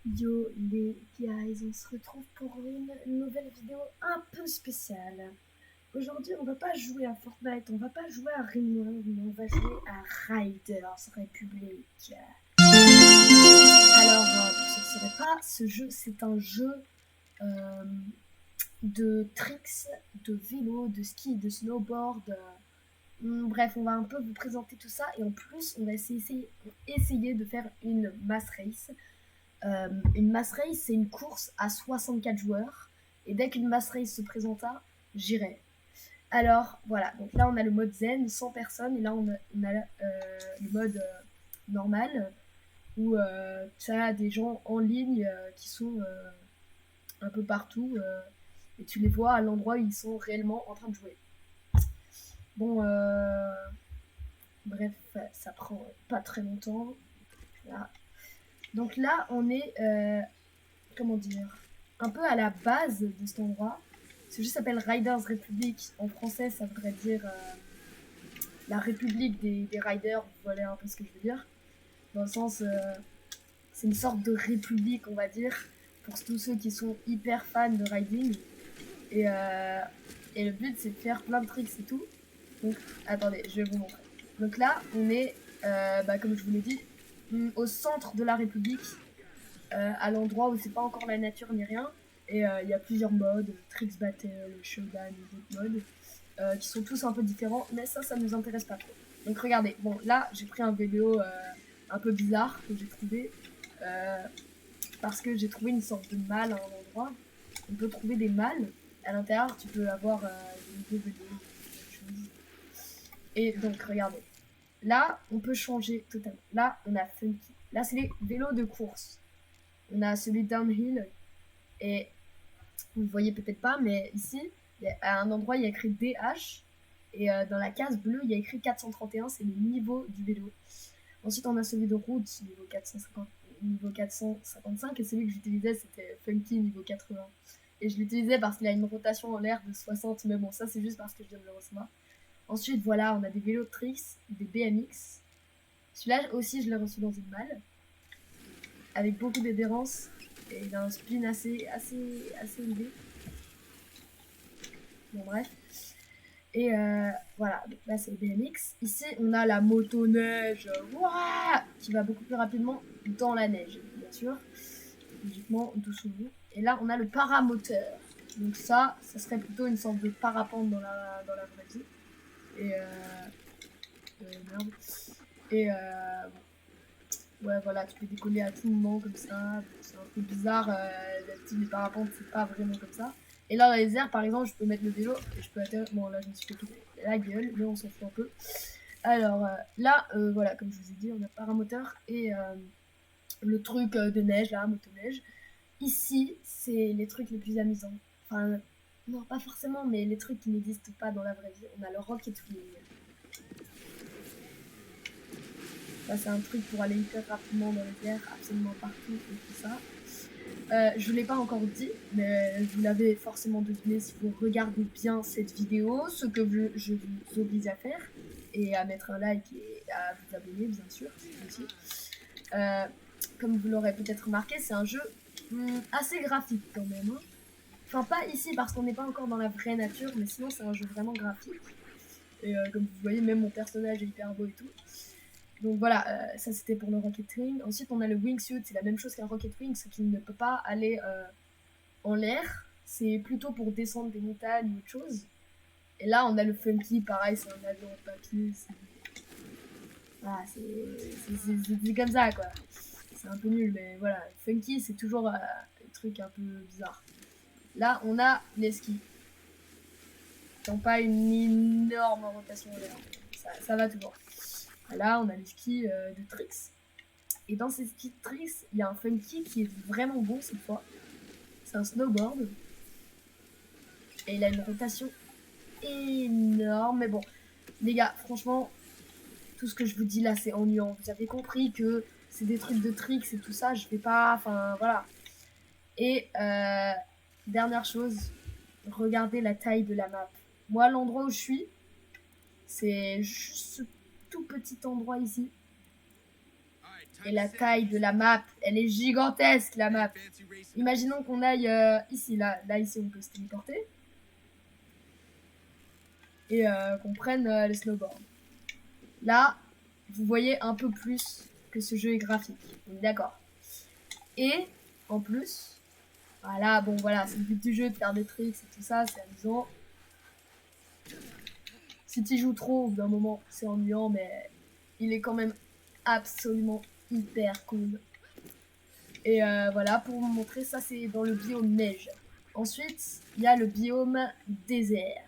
Yo les guys, on se retrouve pour une nouvelle vidéo un peu spéciale. Aujourd'hui, on va pas jouer à Fortnite, on va pas jouer à Ring, mais on va jouer à Riders Republic. Alors, pour ceux qui ne sauraient pas, ce jeu, c'est un jeu euh, de tricks, de vélo, de ski, de snowboard. Bref, on va un peu vous présenter tout ça et en plus, on va essayer de faire une mass race. Une mass race, c'est une course à 64 joueurs. Et dès qu'une mass race se présenta, j'irai. Alors, voilà. Donc là, on a le mode zen, 100 personnes. Et là, on a le mode normal, où tu as des gens en ligne qui sont un peu partout. Et tu les vois à l'endroit où ils sont réellement en train de jouer. Bon, bref, ça prend pas très longtemps. Voilà. Donc là, on est comment dire, un peu à la base de cet endroit. Ce jeu s'appelle Riders Republic. En français, ça voudrait dire la République des Riders. Vous voyez un peu ce que je veux dire. Dans le sens, c'est une sorte de république, on va dire, pour tous ceux qui sont hyper fans de riding. Et, euh, et le but, c'est de faire plein de tricks et tout. Donc, attendez, je vais vous montrer. Donc là, on est, comme je vous l'ai dit, au centre de la République. À l'endroit où c'est pas encore la nature ni rien. Et il y a plusieurs modes, Tricks Battle, Showdown et d'autres modes, qui sont tous un peu différents, mais ça nous intéresse pas trop. Donc regardez, bon là j'ai pris un vélo un peu bizarre que j'ai trouvé, euh, parce que j'ai trouvé une sorte de malle à un endroit. On peut trouver des malles, à l'intérieur tu peux avoir des nouveaux vélos, des choses. Et donc regardez, là on peut changer totalement. Là on a Funky, là c'est les vélos de course. On a celui downhill et vous ne voyez peut-être pas, mais ici, à un endroit, il y a écrit DH. Et dans la case bleue, il y a écrit 431, c'est le niveau du vélo. Ensuite, on a celui de route, niveau 450, niveau 455. Et celui que j'utilisais, c'était Funky, niveau 80. Et je l'utilisais parce qu'il a une rotation en l'air de 60. Mais bon, ça, c'est juste parce que je viens de le recevoir. Ensuite, voilà, on a des vélos de tricks, des BMX. Celui-là aussi, je l'ai reçu dans une malle, avec beaucoup d'adhérence. Et il a un spin assez élevé. Bon, bref. Et voilà, donc là c'est le BMX. Ici on a la motoneige qui va beaucoup plus rapidement dans la neige, bien sûr. Logiquement, doucement. Et là on a le paramoteur. Donc ça serait plutôt une sorte de parapente dans la vraie vie. Et merde. Et ouais, voilà, tu peux décoller à tout moment comme ça. C'est un peu bizarre, les parapentes, c'est pas vraiment comme ça. Et là, dans les airs, par exemple, je peux mettre le vélo et je peux atterrir. Bon, là, je me suis fait tout la gueule, mais on s'en fout un peu. Alors, là, voilà, comme je vous ai dit, on a paramoteur et le truc de neige, là, motoneige. Ici, c'est les trucs les plus amusants. Enfin, non, pas forcément, mais les trucs qui n'existent pas dans la vraie vie. On a le Rocket Wing. Ça, c'est un truc pour aller hyper rapidement dans les airs, absolument partout et tout ça. Je ne l'ai pas encore dit, mais vous l'avez forcément deviné si vous regardez bien cette vidéo, ce que je vous oblige à faire, et à mettre un like et à vous abonner, bien sûr, aussi. Euh, Comme vous l'aurez peut-être remarqué, c'est un jeu assez graphique quand même. Hein. Enfin, pas ici parce qu'on n'est pas encore dans la vraie nature, mais sinon c'est un jeu vraiment graphique. Et comme vous voyez, même mon personnage est hyper beau et tout. Donc voilà, ça c'était pour le Rocket Wing. Ensuite, on a le Wingsuit, c'est la même chose qu'un Rocket Wing, ce qui ne peut pas aller en l'air. C'est plutôt pour descendre des montagnes ou autre chose. Et là, on a le Funky, pareil, c'est un avion en papier. Ah, c'est comme ça, quoi. C'est un peu nul, mais voilà. Funky, c'est toujours un truc un peu bizarre. Là, on a les skis. Ils n'ont pas une énorme rotation en l'air. Ça va toujours. Là, on a les skis de tricks. Et dans ces skis de tricks, il y a un funky qui est vraiment bon cette fois. C'est un snowboard. Et il a une rotation énorme. Mais bon, les gars, franchement, tout ce que je vous dis là, c'est ennuyant. Vous avez compris que c'est des trucs de tricks et tout ça. Je vais pas. Enfin, voilà. Et dernière chose, regardez la taille de la map. Moi, l'endroit où je suis, c'est juste ce tout petit endroit ici. Et la taille de la map, elle est gigantesque, la map. Imaginons qu'on aille ici, là, ici, on peut se téléporter. Et qu'on prenne les snowboards. Là, vous voyez un peu plus que ce jeu est graphique. D'accord. Et, en plus, voilà, bon, voilà, c'est le but du jeu de faire des tricks et tout ça, c'est amusant. Si tu joues trop, au bout d'un moment, c'est ennuyant, mais il est quand même absolument hyper cool. Et voilà, pour vous montrer, ça c'est dans le biome neige. Ensuite, il y a le biome désert.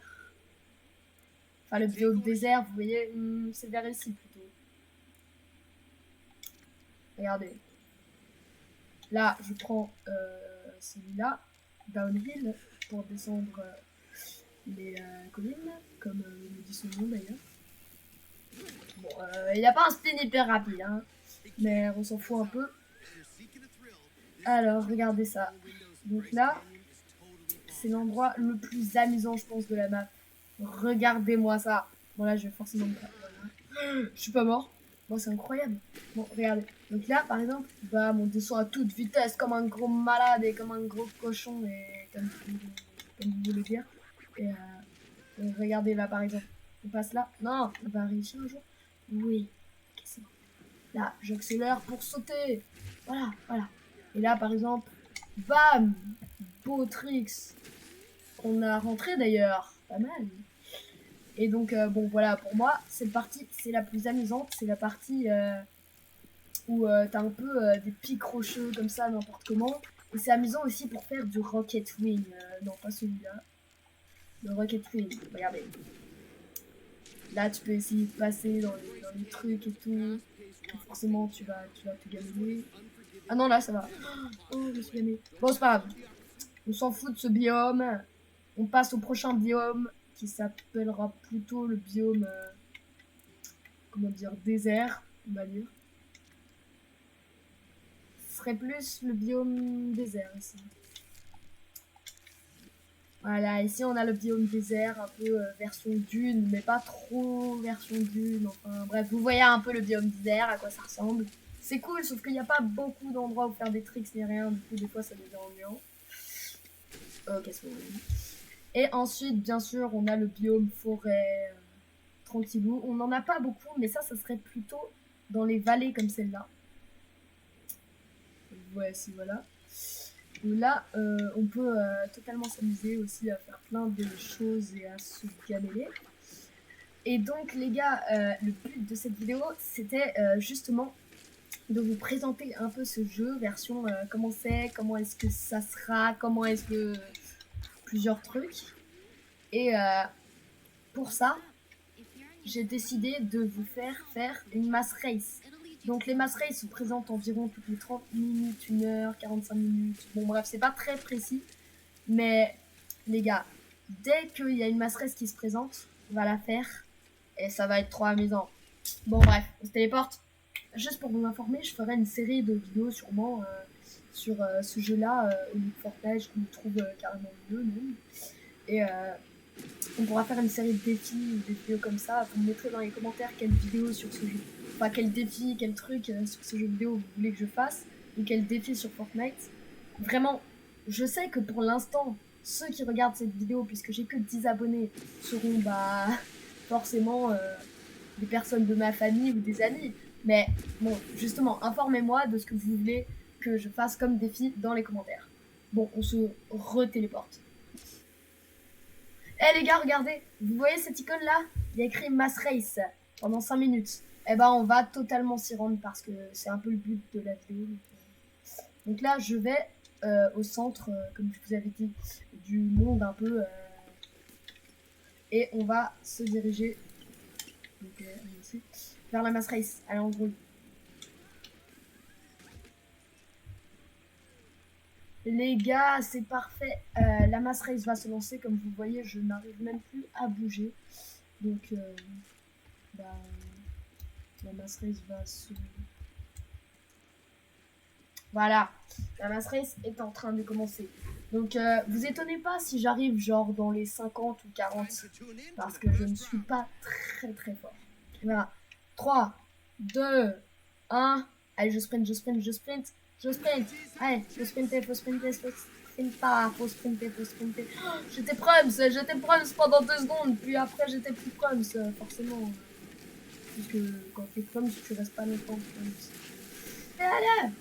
Enfin, le biome désert, vous voyez, c'est vers ici plutôt. Regardez. Là, je prends celui-là, downhill, pour descendre les collines, comme le dit son nom d'ailleurs. Bon, il n'y a pas un spin hyper rapide, hein, mais on s'en fout un peu. Alors, regardez ça. Donc là, c'est l'endroit le plus amusant, je pense, de la map. Regardez-moi ça. Bon, là, je vais forcément me faire. Voilà. Je suis pas mort. Bon, c'est incroyable. Bon, regardez. Donc là, par exemple, bam, on descend à toute vitesse comme un gros malade et comme un gros cochon, et comme vous voulez dire. Et regardez là, par exemple. On passe là. Non, on va réussir un jour. Oui. Okay, là, j'accélère pour sauter. Voilà, voilà. Et là, par exemple, bam, beau tricks. On a rentré d'ailleurs. Pas mal. Et donc, bon, voilà, pour moi, cette partie, c'est la plus amusante. C'est la partie où t'as un peu des pics rocheux comme ça, n'importe comment. Et c'est amusant aussi pour faire du rocket wing. Non, pas celui-là. Le rocket wing, regardez. Là, tu peux essayer de passer dans les trucs et tout. Et forcément, tu vas te gagner. Ah non, là, ça va. Oh, je suis gagnée. Bon, c'est pas grave. On s'en fout de ce biome. On passe au prochain biome qui s'appellera plutôt le biome, comment dire, désert, on va dire. Ce serait plus le biome désert ici. Voilà, ici on a le biome désert, un peu version dune, mais pas trop version dune. Enfin bref, vous voyez un peu le biome désert, à quoi ça ressemble. C'est cool, sauf qu'il n'y a pas beaucoup d'endroits où faire des tricks ni rien, du coup des fois ça devient ennuyant. Qu'est-ce qu'on dit. Et ensuite, bien sûr, on a le biome forêt, tranquillou. On n'en a pas beaucoup, mais ça serait plutôt dans les vallées comme celle-là. Voici, voilà. Où là, on peut totalement s'amuser aussi à faire plein de choses et à se gameler. Et donc, les gars, le but de cette vidéo, c'était justement de vous présenter un peu ce jeu, version comment c'est, comment est-ce que ça sera, comment est-ce que... plusieurs trucs. Et pour ça, j'ai décidé de vous faire une mass race. Donc les mass race se présentent environ toutes les 30 minutes, 1 heure, 45 minutes. Bon bref, c'est pas très précis. Mais les gars, dès qu'il y a une mass race qui se présente, on va la faire. Et ça va être trop amusant. Bon bref, on se téléporte. Juste pour vous informer, je ferai une série de vidéos sûrement sur ce jeu-là, au lieu de Fortnite, je le trouve carrément mieux même. Et on pourra faire une série de défis ou des vidéos comme ça. Vous me mettrez dans les commentaires quelle vidéo sur ce jeu, enfin quel défi, quel truc sur ce jeu vidéo vous voulez que je fasse, ou quel défi sur Fortnite. Vraiment, je sais que pour l'instant, ceux qui regardent cette vidéo, puisque j'ai que 10 abonnés, seront forcément des personnes de ma famille ou des amis. Mais bon, justement, informez-moi de ce que vous voulez que je fasse comme défi dans les commentaires. Bon, on se re-téléporte. Eh les gars, regardez, vous voyez cette icône là? Il y a écrit Mass Race pendant 5 minutes. Eh ben on va totalement s'y rendre parce que c'est un peu le but de la vidéo. Donc là je vais au centre, comme je vous avais dit, du monde un peu. Et on va se diriger donc, ici, vers la Mass Race. Allez, en gros. Les gars, c'est parfait. La Mass Race va se lancer. Comme vous voyez, je n'arrive même plus à bouger. Donc, la Mass Race va se... Voilà, la Mass Race est en train de commencer. Donc, vous étonnez pas si j'arrive genre dans les 50 ou 40. Parce que je ne suis pas très très fort. Voilà. 3, 2, 1... Allez, je sprint, je sprint, je sprint, je sprint. Allez, faut sprinter, faut sprinter, faut sprinter, faut sprinter, faut sprinter. Oh, j'étais Prums pendant 2 secondes, puis après j'étais plus Prums, forcément. Puisque quand t'es Prums, tu restes pas longtemps Prums. Allez.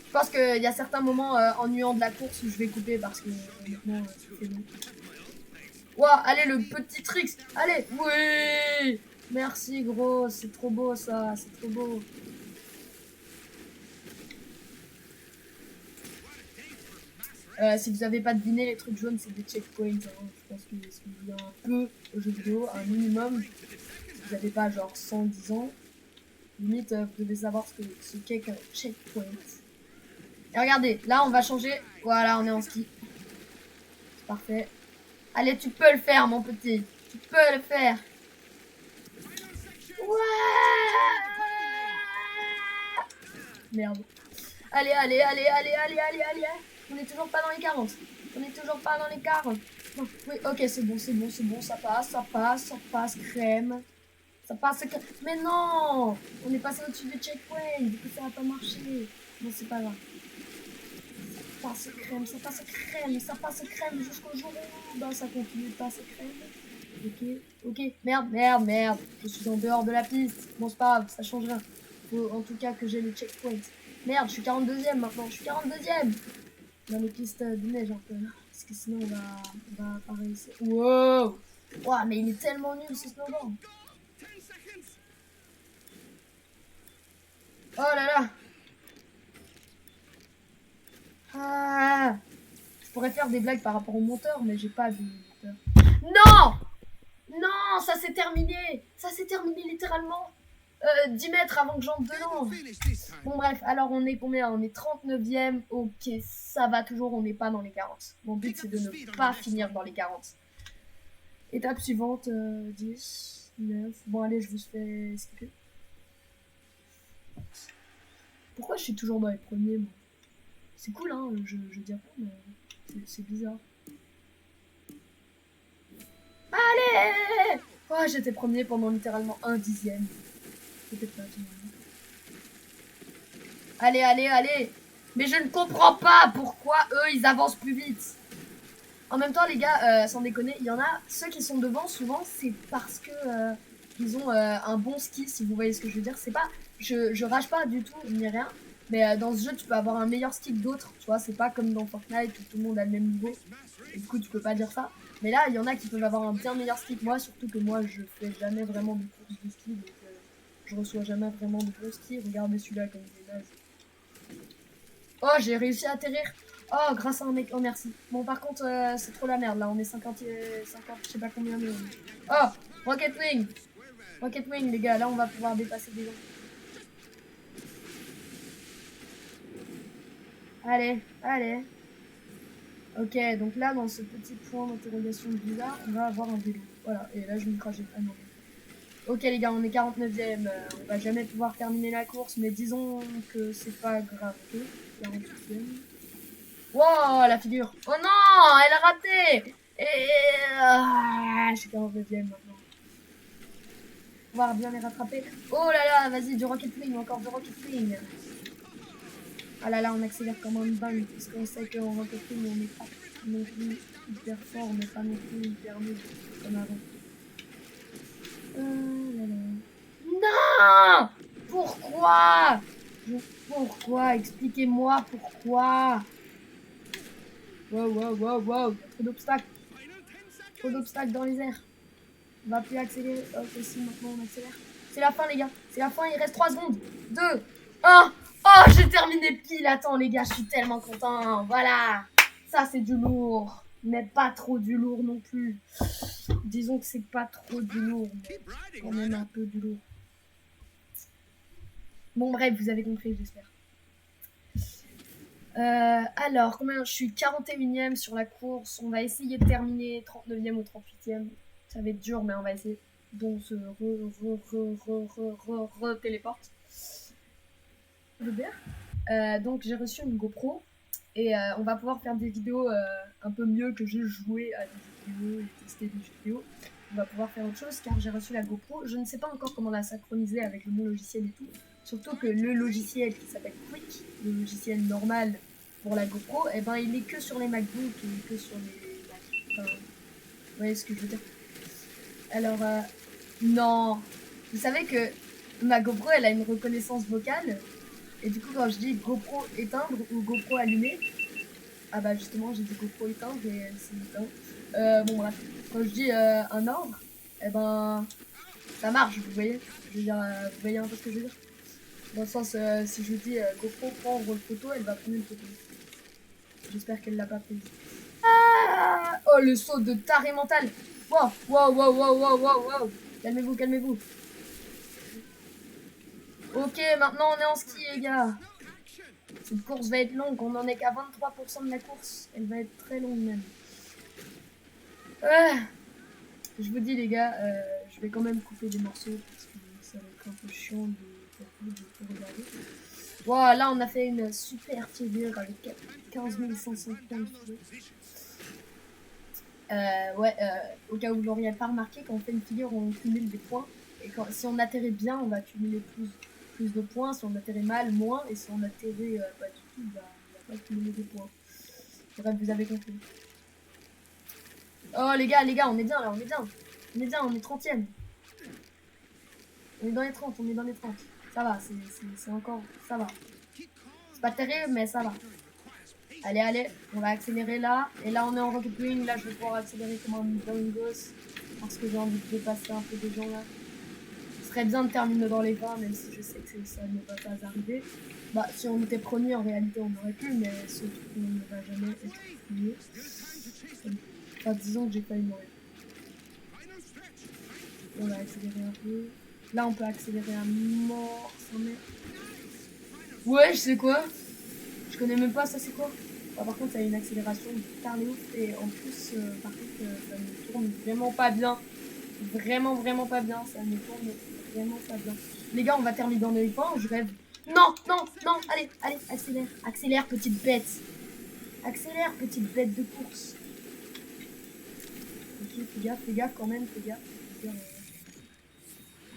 Je pense qu'il y a certains moments ennuyants de la course où je vais couper parce que honnêtement, c'est long. Ouah, allez, le petit tricks. Allez, oui. Merci, gros. C'est trop beau, ça. C'est trop beau. Si vous n'avez pas deviné, les trucs jaunes, c'est des checkpoints. Hein. Je pense que si vous jouez un peu aux jeux vidéo, un minimum, si vous n'avez pas genre 110 ans, limite, vous devez savoir ce qu'est qu'un checkpoint. Et regardez, là, on va changer. Voilà, on est en ski. C'est parfait. Allez, tu peux le faire, mon petit. Tu peux le faire. Ouais. Merde. Allez, allez, allez, allez, allez, allez, allez. On est toujours pas dans les 40. On est toujours pas dans les 40. Non, oui, ok, c'est bon, c'est bon, c'est bon. Ça passe, ça passe, ça passe, crème. Ça passe, crème. Mais non. On est passé au-dessus du checkpoint. Du coup, ça va pas marcher. Non, c'est pas grave. Ça passe crème, ça passe crème, ça passe crème jusqu'au jour où bah, ça continue de passer crème. Ok, ok, merde, merde, merde. Je suis en dehors de la piste. Bon, c'est pas grave, ça change rien. Faut en tout cas que j'ai le checkpoint. Merde, je suis 42ème maintenant, je suis 42ème. Dans les pistes de neige un peu. Parce que sinon on va pas réussir. Wow! Wow, mais il est tellement nul ce snowboard. Oh là là! Ah! Je pourrais faire des blagues par rapport au monteur, mais j'ai pas de monteur. Non! Non, ça s'est terminé. Ça s'est terminé littéralement 10 mètres avant que j'entre dedans. Bon bref, alors on est combien? On est 39ème. Ok, ça va toujours, on n'est pas dans les 40. Mon but c'est de ne pas finir dans les 40. Étape suivante, 10, 9. Bon allez, je vous fais skipper. Pourquoi je suis toujours dans les premiers moi? C'est cool hein, je dis pas, mais c'est bizarre. Allez! Oh, j'étais premier pendant littéralement un dixième. Peut-être pas, allez, allez, allez! Mais je ne comprends pas pourquoi eux ils avancent plus vite. En même temps, les gars, sans déconner, il y en a ceux qui sont devant souvent, c'est parce que ils ont un bon ski, si vous voyez ce que je veux dire. C'est pas, je rage pas du tout ni rien, mais dans ce jeu, tu peux avoir un meilleur ski que d'autres. Tu vois, c'est pas comme dans Fortnite où tout le monde a le même niveau. Et du coup, tu peux pas dire ça. Mais là, il y en a qui peuvent avoir un bien meilleur ski que moi, surtout que moi, je fais jamais vraiment de courses de ski, donc je reçois jamais vraiment de bons skis. Regardez celui-là comme il est naze. Oh, j'ai réussi à atterrir. Oh, grâce à un mec. Oh, merci. Bon, par contre, c'est trop la merde là. On est 50, 50 je sais pas combien de. Oh, Rocket Wing. Rocket Wing, les gars. Là, on va pouvoir dépasser des gens. Allez, allez. Ok, donc là, dans ce petit point d'interrogation bizarre, on va avoir un vélo. Voilà, et là, je me crache. Ah non. Ok, les gars, on est 49ème. On va jamais pouvoir terminer la course, mais disons que c'est pas grave. Ok, 48ème. Wow, la figure. Oh non, elle a raté. Et je suis 49ème maintenant. On va bien les rattraper. Oh là là, vas-y, du Rocket Wing, encore du Rocket Wing. Ah là là, on accélère comme un dingue, parce qu'on sait qu'en Rocket Wing, on n'est pas non plus hyper fort, on n'est pas non plus hyper nul comme avant. Là là. Non! Pourquoi? Pourquoi? Expliquez-moi pourquoi. Wow, wow, wow, wow, trop d'obstacles. Trop d'obstacles dans les airs. On va plus accélérer. Ok, si, maintenant on accélère. C'est la fin, les gars. C'est la fin, il reste 3 secondes. 2, 1. Oh, j'ai terminé pile. Attends, les gars, je suis tellement content. Voilà. Ça, c'est du lourd. Mais pas trop du lourd non plus. Disons que c'est pas trop du lourd, mais quand même un peu du lourd. Bon, bref, vous avez compris, j'espère. Alors, combien je suis 41ème sur la course. On va essayer de terminer 39ème ou 38ème. Ça va être dur, mais on va essayer. Donc, se téléporte. Donc, j'ai reçu une GoPro. Et on va pouvoir faire des vidéos un peu mieux que juste jouer à des vidéos et tester des vidéos. On va pouvoir faire autre chose car j'ai reçu la GoPro. Je ne sais pas encore comment la synchroniser avec le bon logiciel et tout. Surtout que le logiciel qui s'appelle Quick, le logiciel normal pour la GoPro, eh ben il est que sur les MacBook et que sur les Mac. Enfin, vous voyez ce que je veux dire. Alors, non. Vous savez que ma GoPro, elle a une reconnaissance vocale. Et du coup, quand je dis GoPro éteindre ou GoPro allumer, ah bah justement, j'ai dit GoPro éteindre et c'est éteint. Bon bref, quand je dis un ordre, eh ben ça marche, vous voyez. Je veux dire, vous voyez un peu ce que je veux dire. Dans le sens, si je dis GoPro prendre une photo, elle va prendre une photo. J'espère qu'elle l'a pas prise. Ah oh, le saut de taré mental. Wow, wow, wow, wow, wow, wow, wow. Calmez-vous, calmez-vous. Ok, maintenant on est en ski, les gars. Cette course va être longue. On en est qu'à 23% de la course. Elle va être très longue même. Je vous dis, les gars, je vais quand même couper des morceaux parce que ça va être un peu chiant de regarder. Voilà, là on a fait une super figure avec 15 500 points de figure. Ouais, au cas où vous l'auriez pas remarqué, quand on fait une figure, on cumule des points. Et si on atterrit bien, on va cumuler plus de points. Si on atterrit mal, moins. Et si on atterrit pas du tout, bah, on va pas cumuler des points. Bref, vous avez compris. Oh les gars, on est bien là, on est bien. On est bien, on est 30e. On est dans les 30, on est dans les 30. Ça va, c'est encore... Ça va. C'est pas terrible, mais ça va. Allez, allez, on va accélérer là. Et là, on est en rocketwing. Là, je vais pouvoir accélérer comme un gosse. Parce que j'ai envie de dépasser un peu des gens là. Ce serait bien de terminer dans les 20, même si je sais que ça ne va pas arriver. Bah, si on était premier, en réalité, on aurait pu. Mais ce truc, on ne va jamais être premier. Enfin, disons que j'ai pas une mourir. On va accélérer un peu. Là, on peut accélérer à mort. Ouais, je sais quoi. Je connais même pas ça, c'est quoi. Bah, par contre, ça a une accélération de ouf. Et en plus, par contre, ça ne tourne vraiment pas bien. Vraiment, vraiment pas bien. Ça ne tourne vraiment pas bien. Les gars, on va terminer dans les points. Je rêve. Non, non, non. Allez, allez, accélère. Accélère, petite bête. Accélère, petite bête de course. Ok, fais gaffe quand même, fais gaffe.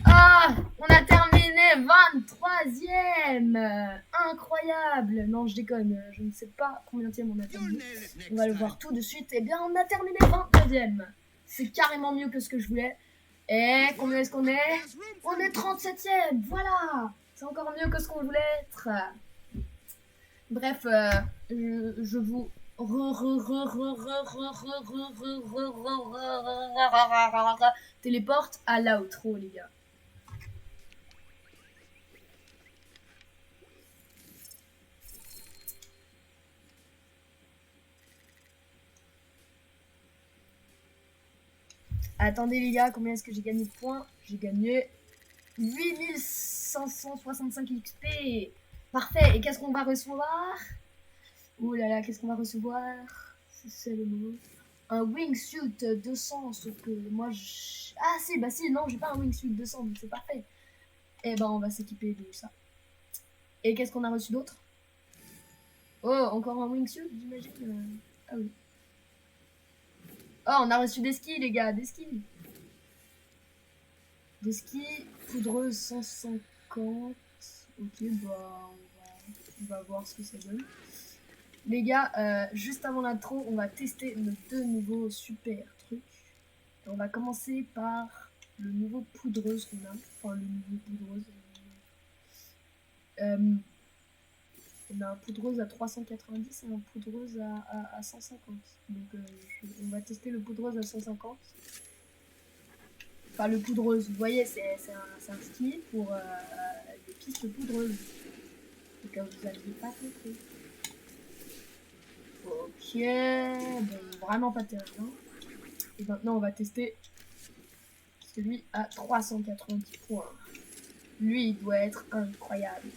Ah, on a terminé 23e. Incroyable. Non, je déconne. Je ne sais pas combien de on a terminé. On va le voir tout de suite. Eh bien, on a terminé 29e. C'est carrément mieux que ce que je voulais. Et combien est-ce qu'on est? On est 37e. Voilà. C'est encore mieux que ce qu'on voulait être. Bref, je vous téléporte à l'outro, les gars. Attendez les gars, combien est-ce que j'ai gagné de points? J'ai gagné 8565 XP. Parfait, et qu'est-ce qu'on va recevoir? Ouh là là, qu'est-ce qu'on va recevoir? C'est le mot. Un wingsuit 200, sauf que moi je... Ah si, bah si, non, j'ai pas un wingsuit 200, donc c'est parfait. Et ben on va s'équiper de ça. Et qu'est-ce qu'on a reçu d'autre? Oh, encore un wingsuit, j'imagine. Ah oui. Oh, on a reçu des skis, les gars, des skis. Des skis, poudreuse 150. Ok, bah, on va voir ce que ça donne. Les gars, juste avant l'intro, on va tester nos deux nouveaux super trucs. Et on va commencer par le nouveau poudreuse qu'on a. Enfin, le nouveau poudreuse. On a un poudreuse à 390 et un poudreuse à 150. Donc, on va tester le poudreuse à 150. Enfin, le poudreuse, vous voyez, c'est un ski pour des pistes poudreuses. Au cas où vous n'aviez pas compris. Ok, bon, vraiment pas terrible. Hein. Et maintenant, on va tester celui à 390 points. Lui, il doit être incroyable.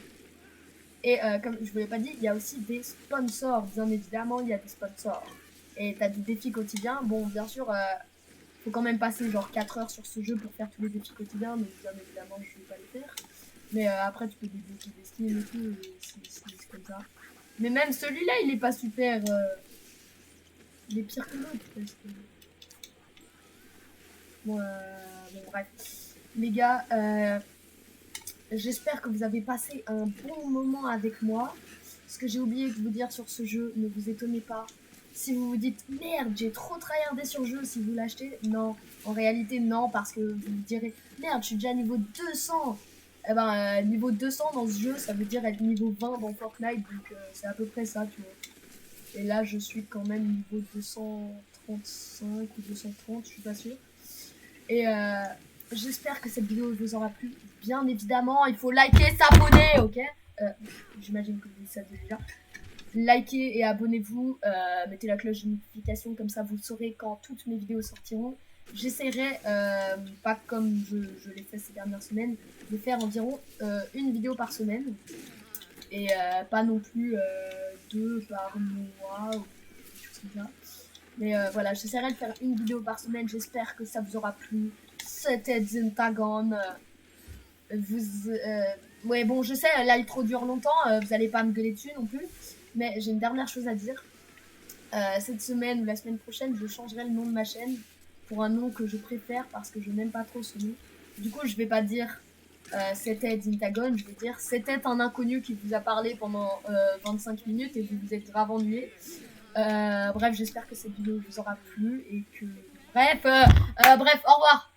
Et comme je vous l'ai pas dit, il y a aussi des sponsors. Bien évidemment, il y a des sponsors. Et t'as des défis quotidiens. Bon, bien sûr, faut quand même passer genre 4 heures sur ce jeu pour faire tous les défis quotidiens. Donc, bien évidemment, je vais pas les faire. Mais après, tu peux débloquer des skins et tout. C'est comme ça. Mais même celui-là, il est pas super. Il est pire que l'autre. Bon, bref. Les gars, j'espère que vous avez passé un bon moment avec moi. Ce que j'ai oublié de vous dire sur ce jeu, ne vous étonnez pas. Si vous vous dites merde, j'ai trop tryhardé sur le jeu, si vous l'achetez, non. En réalité, non, parce que vous vous direz merde, je suis déjà niveau 200. Eh ben, niveau 200 dans ce jeu, ça veut dire être niveau 20 dans Fortnite, donc c'est à peu près ça, tu vois. Et là, je suis quand même niveau 235 ou 230, je suis pas sûre. Et j'espère que cette vidéo vous aura plu. Bien évidemment, il faut liker, s'abonner, ok? J'imagine que vous le savez déjà. Likez et abonnez-vous. Mettez la cloche de notification, comme ça vous saurez quand toutes mes vidéos sortiront. J'essaierai, pas comme je l'ai fait ces dernières semaines, de faire environ une vidéo par semaine. Et pas non plus 2 par mois ou des choses comme ça. Mais voilà, j'essaierai de faire une vidéo par semaine. J'espère que ça vous aura plu. C'était Zintagon. Ouais, bon, je sais, l'intro dure longtemps. Vous allez pas me gueuler dessus non plus. Mais j'ai une dernière chose à dire. Cette semaine ou la semaine prochaine, je changerai le nom de ma chaîne pour un nom que je préfère parce que je n'aime pas trop ce nom. Du coup, je vais pas dire c'était Zintagon, je vais dire c'était un inconnu qui vous a parlé pendant 25 minutes et vous vous êtes grave ennuyé. Bref, j'espère que cette vidéo vous aura plu et que... Bref, au revoir.